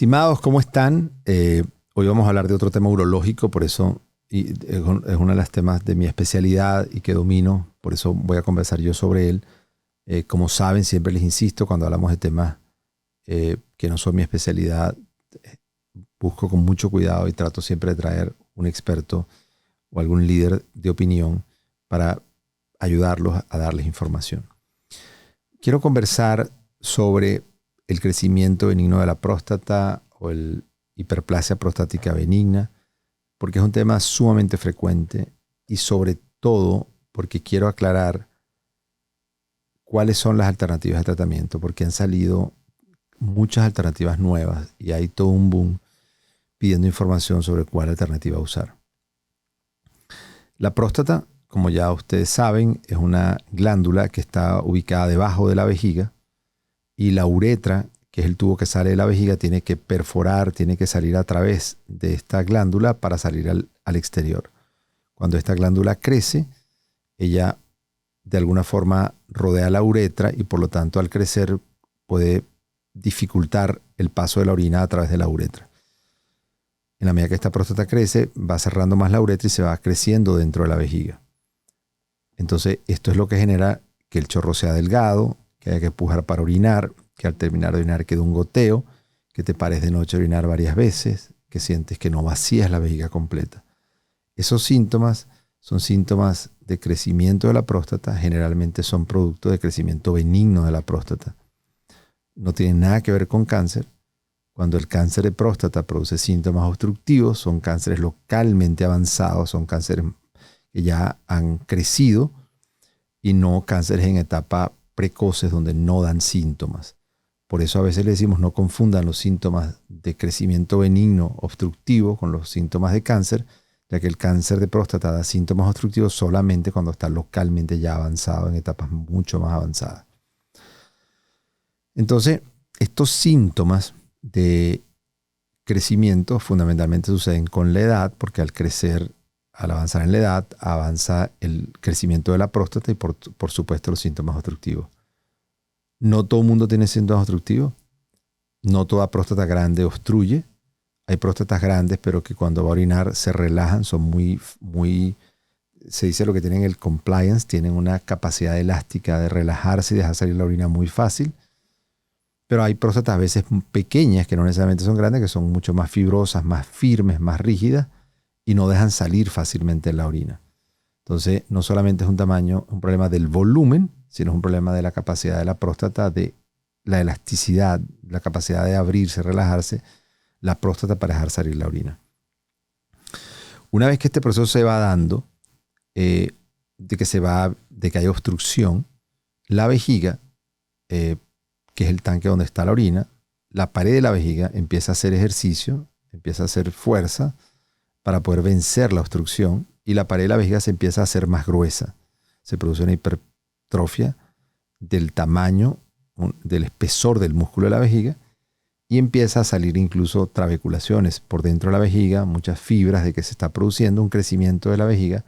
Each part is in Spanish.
Estimados, ¿cómo están? Hoy vamos a hablar de otro tema urológico, por eso es uno de los temas de mi especialidad y que domino, por eso voy a conversar yo sobre él. Como saben, siempre les insisto, cuando hablamos de temas que no son mi especialidad, busco con mucho cuidado y trato siempre de traer un experto o algún líder de opinión para ayudarlos a darles información. Quiero conversar sobre el crecimiento benigno de la próstata o el hiperplasia prostática benigna, porque es un tema sumamente frecuente y sobre todo porque quiero aclarar cuáles son las alternativas de tratamiento, porque han salido muchas alternativas nuevas y hay todo un boom pidiendo información sobre cuál alternativa usar. La próstata, como ya ustedes saben, es una glándula que está ubicada debajo de la vejiga y la uretra, que es el tubo que sale de la vejiga, tiene que perforar, tiene que salir a través de esta glándula para salir al exterior. Cuando esta glándula crece, ella de alguna forma rodea la uretra y por lo tanto al crecer puede dificultar el paso de la orina a través de la uretra. En la medida que esta próstata crece, va cerrando más la uretra y se va creciendo dentro de la vejiga. Entonces, esto es lo que genera que el chorro sea delgado, que haya que empujar para orinar, que al terminar de orinar quede un goteo, que te pares de noche a orinar varias veces, que sientes que no vacías la vejiga completa. Esos síntomas son síntomas de crecimiento de la próstata, generalmente son producto de crecimiento benigno de la próstata. No tienen nada que ver con cáncer. Cuando el cáncer de próstata produce síntomas obstructivos, son cánceres localmente avanzados, son cánceres que ya han crecido y no cánceres en etapa precoces donde no dan síntomas. Por eso a veces le decimos no confundan los síntomas de crecimiento benigno obstructivo con los síntomas de cáncer, ya que el cáncer de próstata da síntomas obstructivos solamente cuando está localmente ya avanzado, en etapas mucho más avanzadas. Entonces, estos síntomas de crecimiento fundamentalmente suceden con la edad, porque al crecer, al avanzar en la edad, avanza el crecimiento de la próstata y por supuesto los síntomas obstructivos. No todo el mundo tiene síntomas obstructivos. No toda próstata grande obstruye. Hay próstatas grandes, pero que cuando va a orinar se relajan, son muy, se dice lo que tienen el compliance, tienen una capacidad elástica de relajarse y dejar salir la orina muy fácil. Pero hay próstatas a veces pequeñas, que no necesariamente son grandes, que son mucho más fibrosas, más firmes, más rígidas y no dejan salir fácilmente la orina. Entonces, no solamente es un problema del volumen, sino es un problema de la capacidad de la próstata, de la elasticidad, la capacidad de abrirse, relajarse, la próstata para dejar salir la orina. Una vez que este proceso se va dando, de que hay obstrucción, la vejiga, que es el tanque donde está la orina, la pared de la vejiga empieza a hacer ejercicio, empieza a hacer fuerza para poder vencer la obstrucción y la pared de la vejiga se empieza a hacer más gruesa. Se produce una hipertrofia del tamaño, del espesor del músculo de la vejiga y empieza a salir incluso trabeculaciones por dentro de la vejiga, muchas fibras de que se está produciendo un crecimiento de la vejiga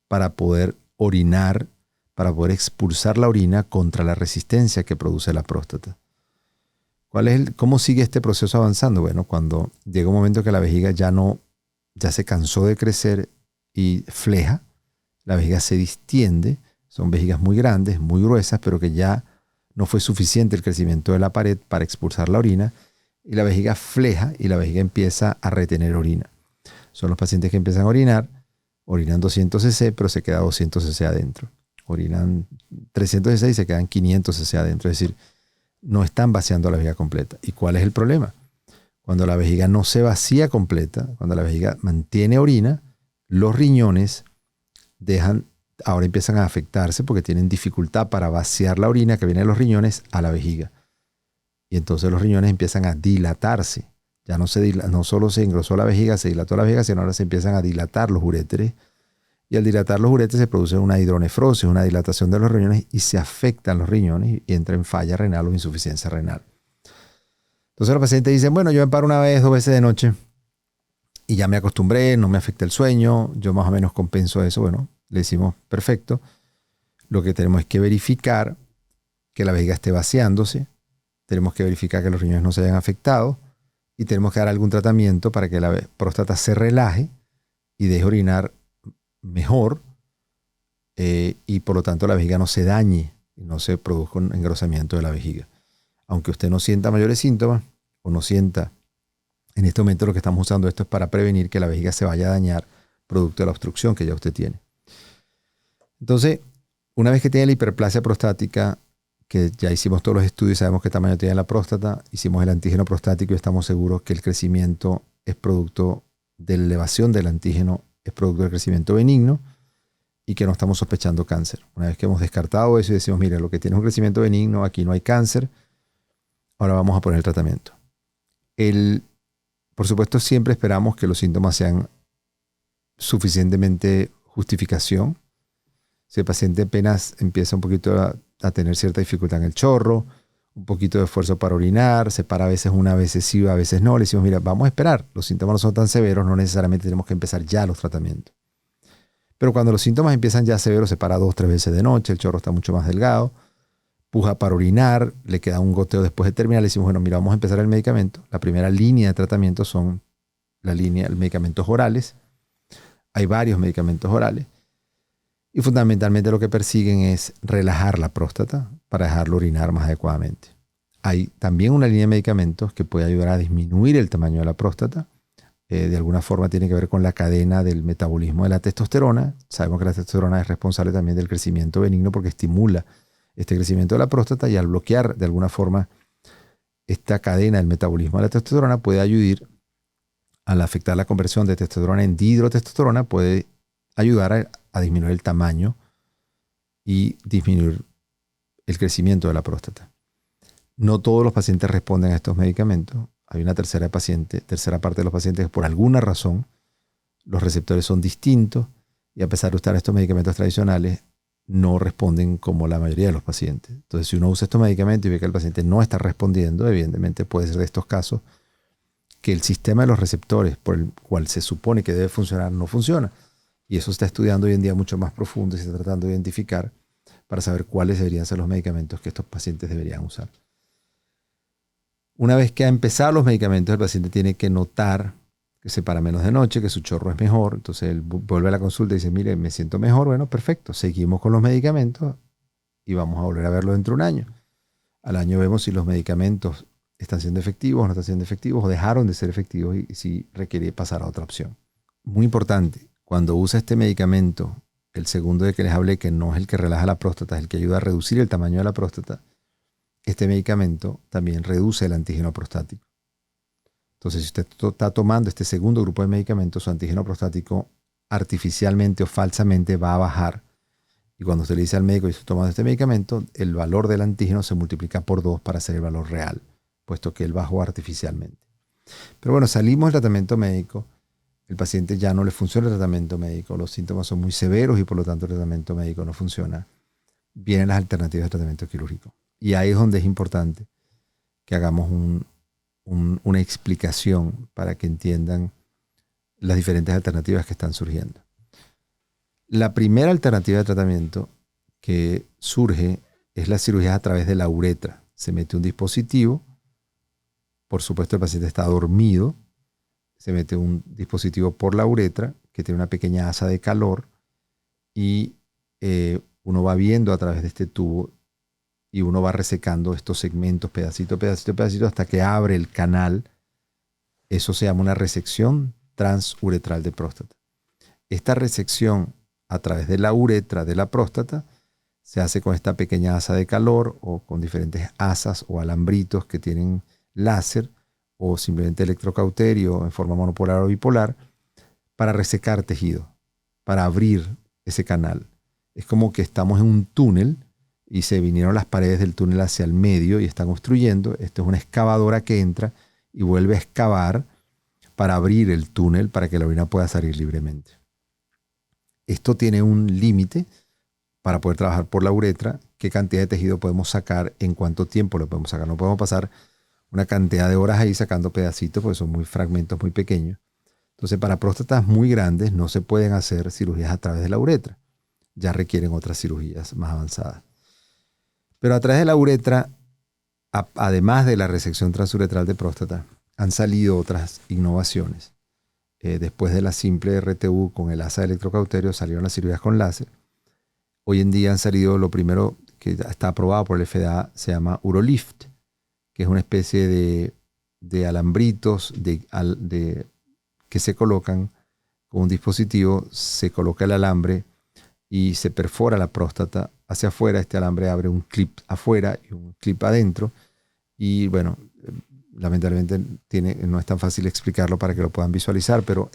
para poder orinar, para poder expulsar la orina contra la resistencia que produce la próstata. ¿Cómo sigue este proceso avanzando? Bueno, cuando llega un momento que la vejiga ya se cansó de crecer y fleja, la vejiga se distiende, son vejigas muy grandes, muy gruesas, pero que ya no fue suficiente el crecimiento de la pared para expulsar la orina, y la vejiga fleja y la vejiga empieza a retener orina. Son los pacientes que empiezan a orinan 200 cc, pero se queda 200 cc adentro. Orinan 300 cc y se quedan 500 cc adentro, es decir, no están vaciando la vejiga completa. ¿Y cuál es el problema? Cuando la vejiga no se vacía completa, cuando la vejiga mantiene orina, los riñones ahora empiezan a afectarse porque tienen dificultad para vaciar la orina que viene de los riñones a la vejiga. Y entonces los riñones empiezan a dilatarse. Ya no solo se engrosó la vejiga, se dilató la vejiga, sino ahora se empiezan a dilatar los uréteres. Y al dilatar los uréteres se produce una hidronefrosis, una dilatación de los riñones y se afectan los riñones y entra en falla renal o insuficiencia renal. Entonces los pacientes dicen, bueno, yo me paro una vez, 2 veces de noche y ya me acostumbré, no me afecta el sueño, yo más o menos compenso eso. Bueno, le decimos, perfecto. Lo que tenemos es que verificar que la vejiga esté vaciándose, tenemos que verificar que los riñones no se hayan afectado y tenemos que dar algún tratamiento para que la próstata se relaje y deje orinar mejor, y por lo tanto la vejiga no se dañe y no se produzca un engrosamiento de la vejiga. Aunque usted no sienta mayores síntomas o no sienta, en este momento lo que estamos usando esto es para prevenir que la vejiga se vaya a dañar producto de la obstrucción que ya usted tiene. Entonces, una vez que tiene la hiperplasia prostática, que ya hicimos todos los estudios, sabemos qué tamaño tiene la próstata, hicimos el antígeno prostático y estamos seguros que el crecimiento es producto de la elevación del antígeno, es producto del crecimiento benigno y que no estamos sospechando cáncer. Una vez que hemos descartado eso y decimos, mira, lo que tiene es un crecimiento benigno, aquí no hay cáncer, ahora vamos a poner el tratamiento. Por supuesto, siempre esperamos que los síntomas sean suficientemente justificación. Si el paciente apenas empieza un poquito a tener cierta dificultad en el chorro, un poquito de esfuerzo para orinar, se para a veces una, a veces sí, a veces no, le decimos, mira, vamos a esperar, los síntomas no son tan severos, no necesariamente tenemos que empezar ya los tratamientos. Pero cuando los síntomas empiezan ya severos, se para 2, 3 veces de noche, el chorro está mucho más delgado, puja para orinar, le queda un goteo después de terminar, le decimos, bueno, mira, vamos a empezar el medicamento. La primera línea de tratamiento son medicamentos orales. Hay varios medicamentos orales. Y fundamentalmente lo que persiguen es relajar la próstata para dejarlo orinar más adecuadamente. Hay también una línea de medicamentos que puede ayudar a disminuir el tamaño de la próstata. De alguna forma tiene que ver con la cadena del metabolismo de la testosterona. Sabemos que la testosterona es responsable también del crecimiento benigno porque estimula este crecimiento de la próstata, y al bloquear de alguna forma esta cadena del metabolismo de la testosterona puede ayudar, al afectar la conversión de testosterona en dihidrotestosterona, puede ayudar a disminuir el tamaño y disminuir el crecimiento de la próstata. No todos los pacientes responden a estos medicamentos. Hay una tercera parte de los pacientes que por alguna razón los receptores son distintos y a pesar de usar estos medicamentos tradicionales no responden como la mayoría de los pacientes. Entonces, si uno usa estos medicamentos y ve que el paciente no está respondiendo, evidentemente puede ser de estos casos que el sistema de los receptores por el cual se supone que debe funcionar no funciona. Y eso se está estudiando hoy en día mucho más profundo y se está tratando de identificar para saber cuáles deberían ser los medicamentos que estos pacientes deberían usar. Una vez que ha empezado los medicamentos, el paciente tiene que notar que se para menos de noche, que su chorro es mejor. Entonces él vuelve a la consulta y dice, mire, me siento mejor. Bueno, perfecto, seguimos con los medicamentos y vamos a volver a verlo dentro de un año. Al año vemos si los medicamentos están siendo efectivos o no están siendo efectivos o dejaron de ser efectivos y si requiere pasar a otra opción. Muy importante, cuando usa este medicamento, el segundo de que les hablé, que no es el que relaja la próstata, es el que ayuda a reducir el tamaño de la próstata, este medicamento también reduce el antígeno prostático. Entonces, si usted está tomando este segundo grupo de medicamentos, su antígeno prostático artificialmente o falsamente va a bajar. Y cuando usted le dice al médico, yo estoy tomando este medicamento, el valor del antígeno se multiplica por 2 para ser el valor real, puesto que él bajó artificialmente. Pero bueno, salimos del tratamiento médico, el paciente ya no le funciona el tratamiento médico, los síntomas son muy severos y por lo tanto el tratamiento médico no funciona. Vienen las alternativas de tratamiento quirúrgico. Y ahí es donde es importante que hagamos una explicación para que entiendan las diferentes alternativas que están surgiendo. La primera alternativa de tratamiento que surge es la cirugía a través de la uretra. Se mete un dispositivo, por supuesto el paciente está dormido, se mete un dispositivo por la uretra que tiene una pequeña asa de calor y uno va viendo a través de este tubo y uno va resecando estos segmentos, pedacito, pedacito, pedacito, hasta que abre el canal. Eso se llama una resección transuretral de próstata. Esta resección a través de la uretra de la próstata se hace con esta pequeña asa de calor o con diferentes asas o alambritos que tienen láser o simplemente electrocauterio en forma monopolar o bipolar para resecar tejido, para abrir ese canal. Es como que estamos en un túnel y se vinieron las paredes del túnel hacia el medio y están obstruyendo. Esto es una excavadora que entra y vuelve a excavar para abrir el túnel para que la orina pueda salir libremente. Esto tiene un límite para poder trabajar por la uretra. ¿Qué cantidad de tejido podemos sacar? ¿En cuánto tiempo lo podemos sacar? No podemos pasar una cantidad de horas ahí sacando pedacitos porque son muy fragmentos muy pequeños. Entonces, para próstatas muy grandes no se pueden hacer cirugías a través de la uretra. Ya requieren otras cirugías más avanzadas. Pero a través de la uretra, además de la resección transuretral de próstata, han salido otras innovaciones. Después de la simple RTU con el asa de electrocauterio salieron las cirugías con láser. Hoy en día han salido, lo primero que está aprobado por el FDA se llama Urolift, que es una especie de alambritos que se colocan con un dispositivo, se coloca el alambre y se perfora la próstata hacia afuera. Este alambre abre un clip afuera y un clip adentro. Y bueno, lamentablemente no es tan fácil explicarlo para que lo puedan visualizar, pero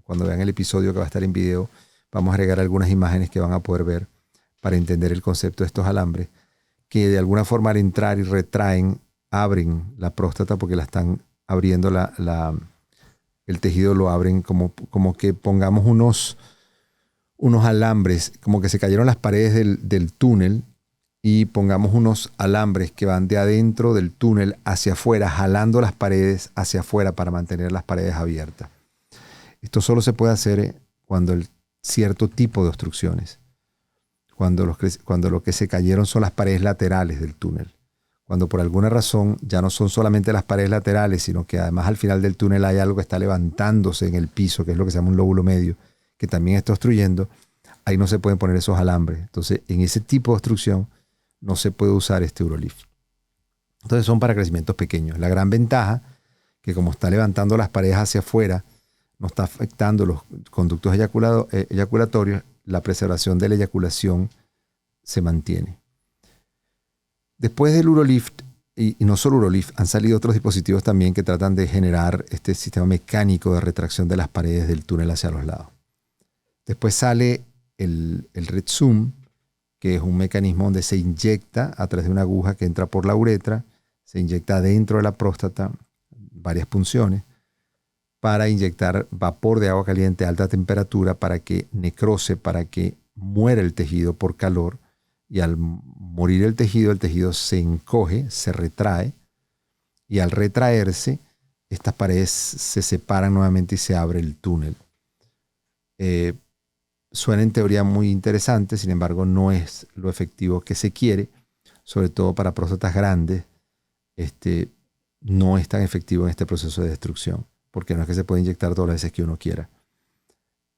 cuando vean el episodio que va a estar en video, vamos a agregar algunas imágenes que van a poder ver para entender el concepto de estos alambres, que de alguna forma al entrar y retraen, abren la próstata porque la están abriendo, el tejido lo abren como que pongamos unos alambres, como que se cayeron las paredes del túnel y pongamos unos alambres que van de adentro del túnel hacia afuera, jalando las paredes hacia afuera para mantener las paredes abiertas. Esto solo se puede hacer cuando el cierto tipo de obstrucciones, cuando lo que se cayeron son las paredes laterales del túnel. Cuando por alguna razón ya no son solamente las paredes laterales, sino que además al final del túnel hay algo que está levantándose en el piso, que es lo que se llama un lóbulo medio, que también está obstruyendo, ahí no se pueden poner esos alambres. Entonces, en ese tipo de obstrucción no se puede usar este Urolift. Entonces son para crecimientos pequeños. La gran ventaja, que como está levantando las paredes hacia afuera, no está afectando los conductos eyaculatorios, la preservación de la eyaculación se mantiene. Después del Urolift, y no solo Urolift, han salido otros dispositivos también que tratan de generar este sistema mecánico de retracción de las paredes del túnel hacia los lados. Después sale el RedZoom, que es un mecanismo donde se inyecta a través de una aguja que entra por la uretra, se inyecta dentro de la próstata, varias punciones, para inyectar vapor de agua caliente a alta temperatura para que necrose, para que muera el tejido por calor, y al morir el tejido se encoge, se retrae, y al retraerse, estas paredes se separan nuevamente y se abre el túnel. Suena en teoría muy interesante, sin embargo no es lo efectivo que se quiere, sobre todo para próstatas grandes. No es tan efectivo en este proceso de destrucción, porque no es que se puede inyectar todas las veces que uno quiera.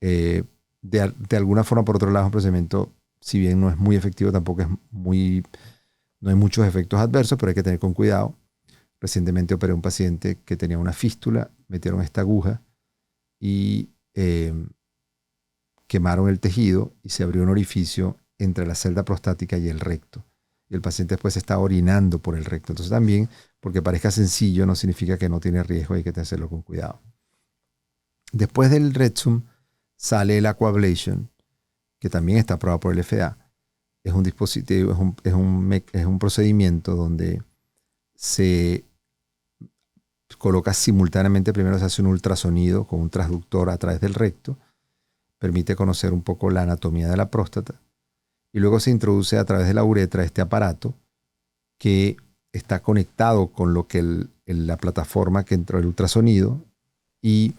De alguna forma, por otro lado, es un procedimiento, si bien no es muy efectivo, tampoco no hay muchos efectos adversos, pero hay que tener con cuidado. Recientemente operé a un paciente que tenía una fístula, metieron esta aguja y quemaron el tejido y se abrió un orificio entre la celda prostática y el recto. Y el paciente después está orinando por el recto. Entonces también, porque parezca sencillo, no significa que no tiene riesgo, hay que hacerlo con cuidado. Después del RedZoom sale el Aquablation, que también está aprobado por el FDA. Es un dispositivo, es un procedimiento donde se coloca simultáneamente, primero se hace un ultrasonido con un transductor a través del recto, permite conocer un poco la anatomía de la próstata, y luego se introduce a través de la uretra este aparato que está conectado con lo que la plataforma que entró el ultrasonido, y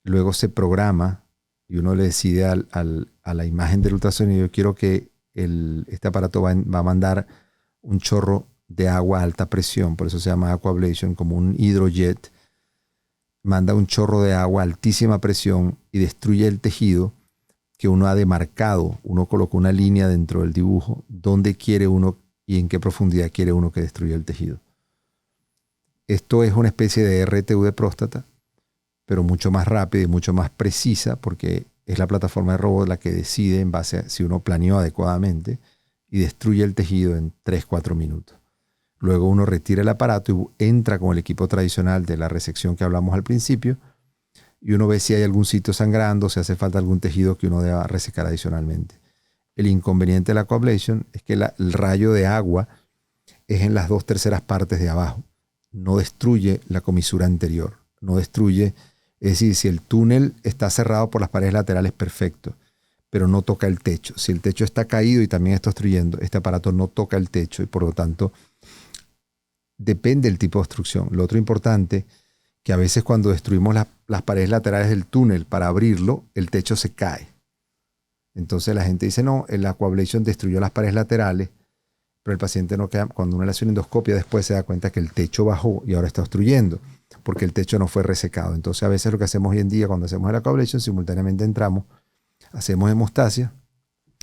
luego se programa y uno le decide a la imagen del ultrasonido: quiero que este aparato va a mandar un chorro de agua a alta presión, por eso se llama Aquablation, como un hidrojet. Manda un chorro de agua a altísima presión y destruye el tejido que uno ha demarcado. Uno colocó una línea dentro del dibujo donde quiere uno y en qué profundidad quiere uno que destruya el tejido. Esto es una especie de RTU de próstata, pero mucho más rápida y mucho más precisa, porque es la plataforma de robot la que decide en base a si uno planeó adecuadamente, y destruye el tejido en 3-4 minutos. Luego uno retira el aparato y entra con el equipo tradicional de la resección que hablamos al principio, y uno ve si hay algún sitio sangrando, si hace falta algún tejido que uno deba resecar adicionalmente. El inconveniente de la Aquablation es que el rayo de agua es en las 2/3 partes de abajo. No destruye la comisura anterior. No destruye, es decir, si el túnel está cerrado por las paredes laterales, perfecto, pero no toca el techo. Si el techo está caído y también está obstruyendo, este aparato no toca el techo y por lo tanto depende del tipo de obstrucción. Lo otro importante, que a veces cuando destruimos las paredes laterales del túnel para abrirlo, el techo se cae. Entonces la gente dice, no, el Aquablation destruyó las paredes laterales, pero el paciente no queda, cuando uno le hace una endoscopia después se da cuenta que el techo bajó y ahora está obstruyendo. porque el techo no fue resecado. Entonces a veces lo que hacemos hoy en día cuando hacemos el Aquablation, simultáneamente entramos, hacemos hemostasia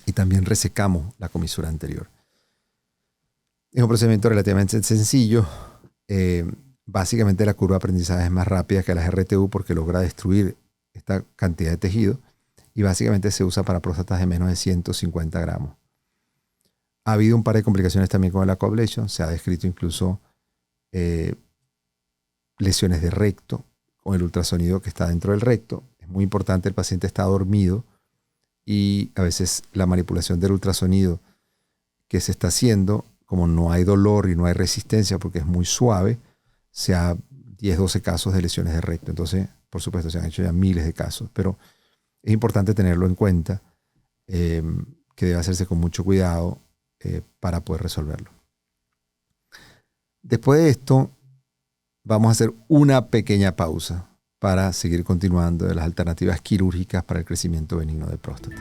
y también resecamos la comisura anterior. Es un procedimiento relativamente sencillo. Básicamente la curva de aprendizaje es más rápida que las RTU porque logra destruir esta cantidad de tejido y básicamente se usa para próstatas de menos de 150 gramos. Ha habido un par de complicaciones también con el Aquablation. Se ha descrito incluso lesiones de recto con el ultrasonido que está dentro del recto. Es muy importante, el paciente está dormido y a veces la manipulación del ultrasonido que se está haciendo, como no hay dolor y no hay resistencia porque es muy suave, se ha 10, 12 casos de lesiones de recto. Entonces, por supuesto, se han hecho ya miles de casos, pero es importante tenerlo en cuenta, que debe hacerse con mucho cuidado para poder resolverlo. Después de esto, vamos a hacer una pequeña pausa para seguir continuando de las alternativas quirúrgicas para el crecimiento benigno de próstata.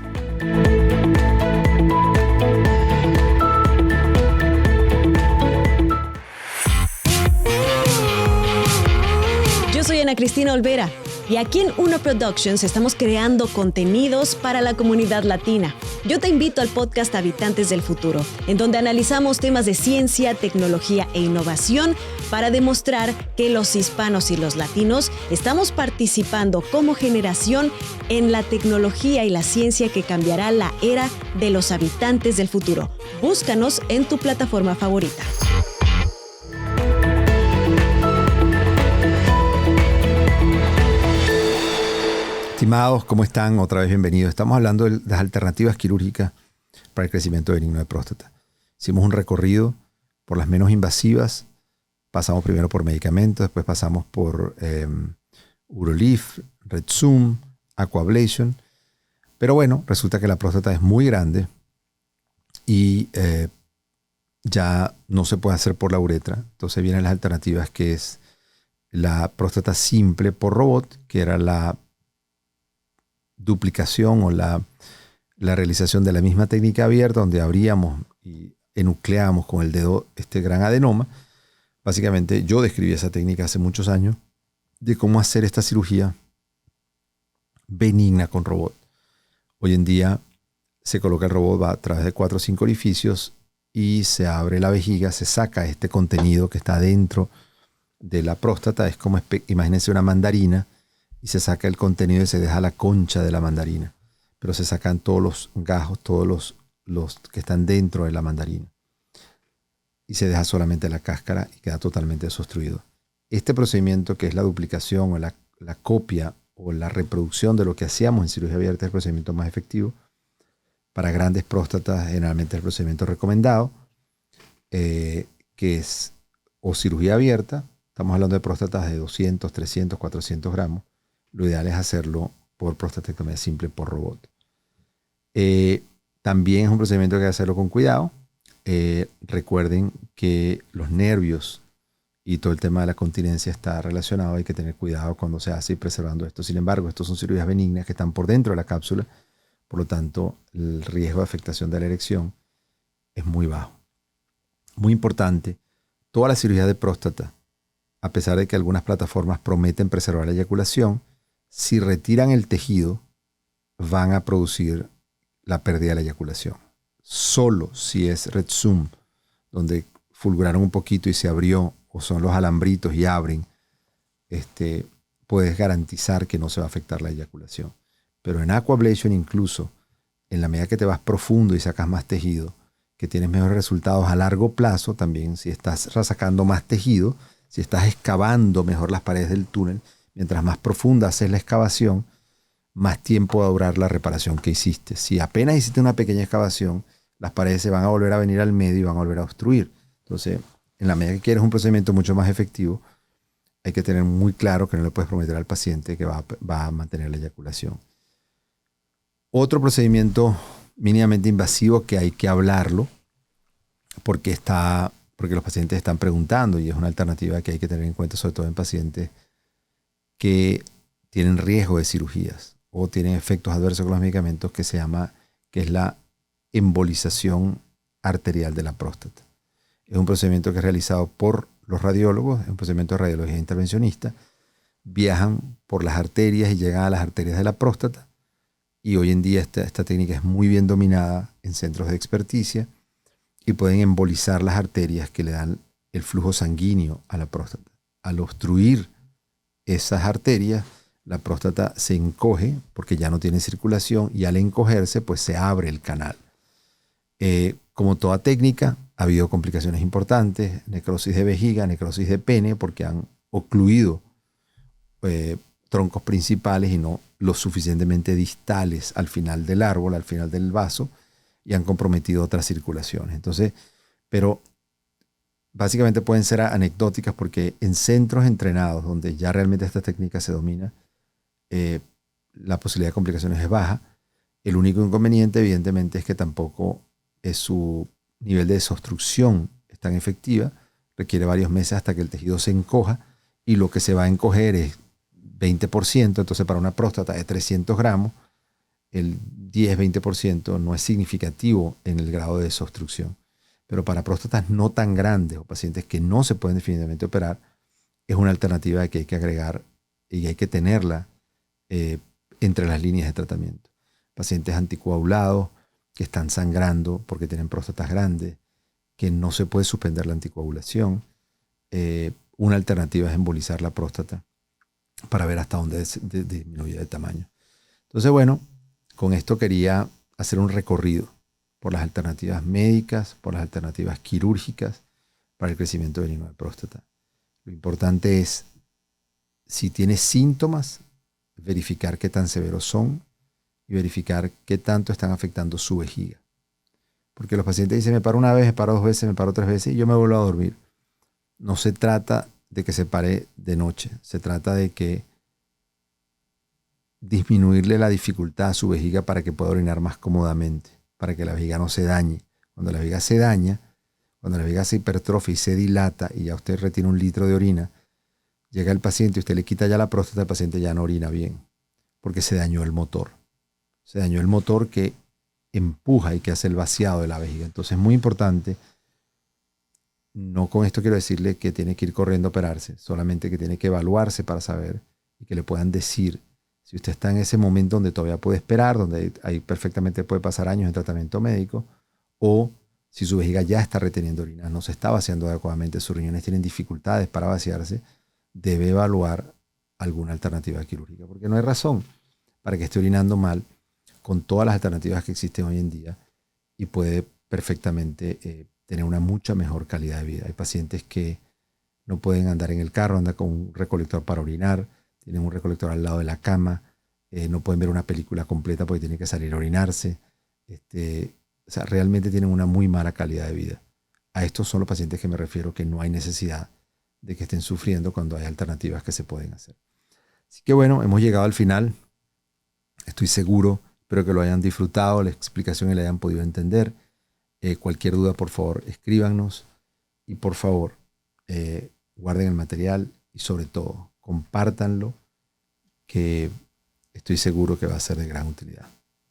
Yo soy Ana Cristina Olvera y aquí en Uno Productions estamos creando contenidos para la comunidad latina. Yo te invito al podcast Habitantes del Futuro, en donde analizamos temas de ciencia, tecnología e innovación para demostrar que los hispanos y los latinos estamos participando como generación en la tecnología y la ciencia que cambiará la era de los habitantes del futuro. Búscanos en tu plataforma favorita. Estimados, ¿cómo están? Otra vez bienvenidos. Estamos hablando de las alternativas quirúrgicas para el crecimiento benigno de próstata. Hicimos un recorrido por las menos invasivas. Pasamos primero por medicamentos, después pasamos por Urolith, RedZoom, Aquablation. Pero bueno, resulta que la próstata es muy grande y ya no se puede hacer por la uretra. Entonces vienen las alternativas, que es la próstata simple por robot, que era la duplicación o la realización de la misma técnica abierta, donde abríamos y enucleamos con el dedo este gran adenoma. Básicamente yo describí esa técnica hace muchos años de cómo hacer esta cirugía benigna con robot. Hoy en día se coloca el robot, va a través de 4 o 5 orificios y se abre la vejiga, se saca este contenido que está dentro de la próstata. Es como, imagínense una mandarina, y se saca el contenido y se deja la concha de la mandarina. Pero se sacan todos los gajos, todos los que están dentro de la mandarina. Y se deja solamente la cáscara y queda totalmente desobstruido. Este procedimiento, que es la duplicación o la copia o la reproducción de lo que hacíamos en cirugía abierta, es el procedimiento más efectivo. Para grandes próstatas, generalmente el procedimiento recomendado, que es o cirugía abierta. Estamos hablando de próstatas de 200, 300, 400 gramos. Lo ideal es hacerlo por prostatectomía simple por robot. También es un procedimiento que hay que hacerlo con cuidado. Recuerden que los nervios y todo el tema de la continencia está relacionado. Hay que tener cuidado cuando se hace y preservando esto. Sin embargo, estos son cirugías benignas que están por dentro de la cápsula. Por lo tanto, el riesgo de afectación de la erección es muy bajo. Muy importante, toda la cirugía de próstata, a pesar de que algunas plataformas prometen preservar la eyaculación, si retiran el tejido, van a producir la pérdida de la eyaculación. Solo si es RedZoom, donde fulguraron un poquito y se abrió, o son los alambritos y abren, puedes garantizar que no se va a afectar la eyaculación. Pero en Aquablation, incluso, en la medida que te vas profundo y sacas más tejido, que tienes mejores resultados a largo plazo también, si estás sacando más tejido, si estás excavando mejor las paredes del túnel, mientras más profunda haces la excavación, más tiempo va a durar la reparación que hiciste. Si apenas hiciste una pequeña excavación, las paredes se van a volver a venir al medio y van a volver a obstruir. Entonces, en la medida que quieres un procedimiento mucho más efectivo, hay que tener muy claro que no le puedes prometer al paciente que va a mantener la eyaculación. Otro procedimiento mínimamente invasivo que hay que hablarlo, porque los pacientes están preguntando, y es una alternativa que hay que tener en cuenta, sobre todo en pacientes que tienen riesgo de cirugías o tienen efectos adversos con los medicamentos, que es la embolización arterial de la próstata. Es un procedimiento que es realizado por los radiólogos, es un procedimiento de radiología intervencionista, viajan por las arterias y llegan a las arterias de la próstata. Y hoy en día esta técnica es muy bien dominada en centros de experticia y pueden embolizar las arterias que le dan el flujo sanguíneo a la próstata. Al obstruir esas arterias, la próstata se encoge porque ya no tiene circulación y al encogerse pues se abre el canal. Como toda técnica, ha habido complicaciones importantes, necrosis de vejiga, necrosis de pene, porque han ocluido troncos principales y no lo suficientemente distales al final del árbol, al final del vaso, y han comprometido otras circulaciones. Entonces, pero básicamente pueden ser anecdóticas porque en centros entrenados donde ya realmente esta técnica se domina, la posibilidad de complicaciones es baja. El único inconveniente, evidentemente, es que tampoco es su nivel de desobstrucción es tan efectiva. Requiere varios meses hasta que el tejido se encoja y lo que se va a encoger es 20%. Entonces, para una próstata de 300 gramos, el 10-20% no es significativo en el grado de desobstrucción. Pero para próstatas no tan grandes o pacientes que no se pueden definitivamente operar, es una alternativa que hay que agregar y hay que tenerla entre las líneas de tratamiento. Pacientes anticoagulados que están sangrando porque tienen próstatas grandes, que no se puede suspender la anticoagulación. Una alternativa es embolizar la próstata para ver hasta dónde disminuye de tamaño. Entonces, bueno, con esto quería hacer un recorrido por las alternativas médicas, por las alternativas quirúrgicas para el crecimiento benigno de próstata. Lo importante es, si tienes síntomas, verificar qué tan severos son y verificar qué tanto están afectando su vejiga. Porque los pacientes dicen, me paro una vez, me paro 2 veces, me paro 3 veces y yo me vuelvo a dormir. No se trata de que se pare de noche, se trata de que disminuirle la dificultad a su vejiga para que pueda orinar más cómodamente, para que la vejiga no se dañe. Cuando la vejiga se daña, cuando la vejiga se hipertrofia y se dilata y ya usted retiene 1 litro de orina, llega el paciente y usted le quita ya la próstata, el paciente ya no orina bien, porque se dañó el motor. Se dañó el motor que empuja y que hace el vaciado de la vejiga. Entonces es muy importante, no con esto quiero decirle que tiene que ir corriendo a operarse, solamente que tiene que evaluarse para saber y que le puedan decir si usted está en ese momento donde todavía puede esperar, donde ahí perfectamente puede pasar años en tratamiento médico, o si su vejiga ya está reteniendo orina, no se está vaciando adecuadamente, sus riñones tienen dificultades para vaciarse, debe evaluar alguna alternativa quirúrgica, porque no hay razón para que esté orinando mal con todas las alternativas que existen hoy en día y puede perfectamente tener una mucha mejor calidad de vida. Hay pacientes que no pueden andar en el carro, andan con un recolector para orinar, tienen un recolector al lado de la cama, no pueden ver una película completa porque tienen que salir a orinarse. O sea, realmente tienen una muy mala calidad de vida. A estos son los pacientes que me refiero, que no hay necesidad de que estén sufriendo cuando hay alternativas que se pueden hacer. Así que bueno, hemos llegado al final. Estoy seguro, espero que lo hayan disfrutado, la explicación y la hayan podido entender. Cualquier duda, por favor, escríbanos y por favor, guarden el material y sobre todo, compártanlo, que estoy seguro que va a ser de gran utilidad.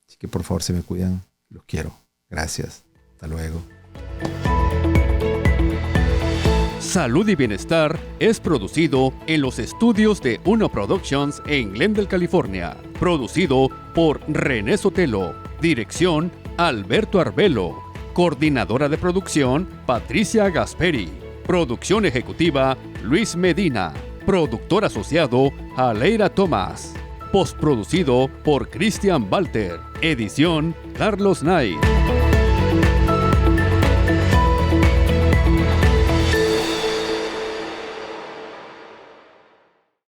Así que por favor, se me cuidan, los quiero. Gracias. Hasta luego. Salud y Bienestar es producido en los estudios de Uno Productions en Glendale, California. Producido por René Sotelo. Dirección Alberto Arbelo. Coordinadora de producción Patricia Gasperi. Producción ejecutiva Luis Medina. Productor asociado Aleira Tomás. Postproducido por Cristian Walter. Edición Carlos Knight.